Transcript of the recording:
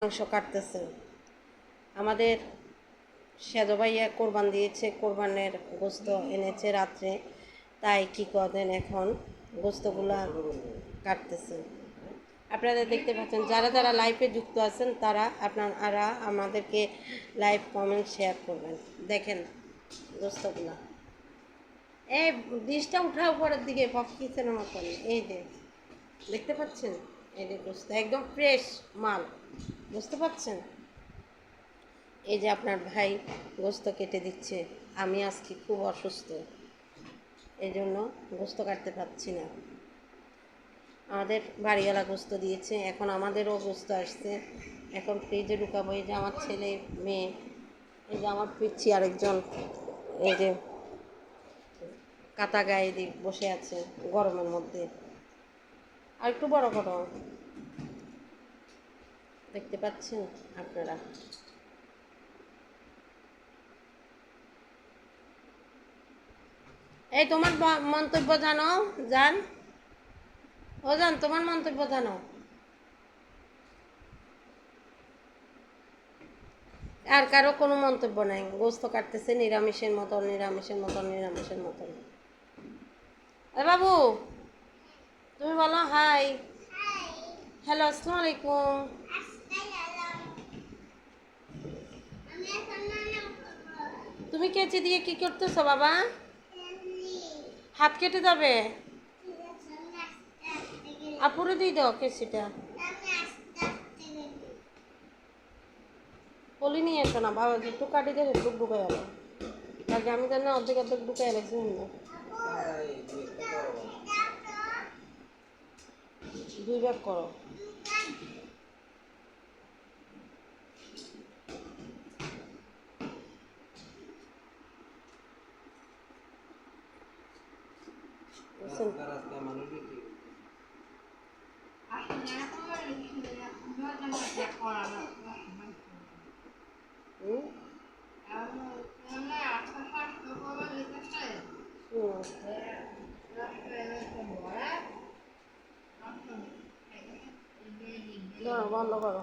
মাংস কাটতেছে। আমাদের সেজ ভাইয়া কোরবান দিয়েছে, কোরবানের গোস্ত এনেছে রাত্রে, তাই কি করেন এখন গোস্তগুলা কাটতেছে। আপনারা দেখতে পাচ্ছেন, যারা যারা লাইভে যুক্ত আছেন আপনারা আমাদেরকে লাইভ কমেন্ট শেয়ার করবেন। দেখেন গোস্তগুলা, এই ডিশটা উঠা উপরের দিকে পপ কিচেনের মতন, এই যে দেখতে পাচ্ছেন, এই যে গোস্ত একদম ফ্রেশ মাল, বুঝতে পাচ্ছেন। এই যে আপনার ভাই গোস্ত কেটে দিচ্ছে। আমি আজকে খুব অসুস্থ, এই জন্য গোস্ত কাটতে পারছি না। আমাদের বাড়িওয়ালা গোস্ত দিয়েছে, এখন আমাদেরও গোস্ত আসছে, এখন ফ্রিজে ঢুকাবো। এই যে আমার ছেলে মেয়ে, এই যে আমার পিচ্ছি আরেকজন, এই যে কাতা গায়ে দিয়ে বসে আছে গরমের মধ্যে। আর একটু বড় করো, দেখতে পাচ্ছেন আপনারা। এই তোমার মন্তব্য জানো, জান ও জান, তোমার মন্তব্য জানো। আর কারো কোনো মন্তব্য নাই, গোস্ত কাটতেছে নিরামিষের মতন, নিরামিষের মতন, নিরামিষের মতন। এ বাবু, তুমি বলো হাই, হ্যালো, আসসালামু আলাইকুম। তুমি কেচি দিয়ে কি করতেছো বাবা? হাত কেটে যাবে, আপুরে দিয়ে দাও কেচিটা। পলি নিয়ে এসো না বাবা, একটু কাটি দিয়ে একটু ঢুকে গেল, তাকে আমি জানি অর্ধেক অর্ধেক ঢুকে গেছি। দুই ভাগ করো। বন্ধ করো।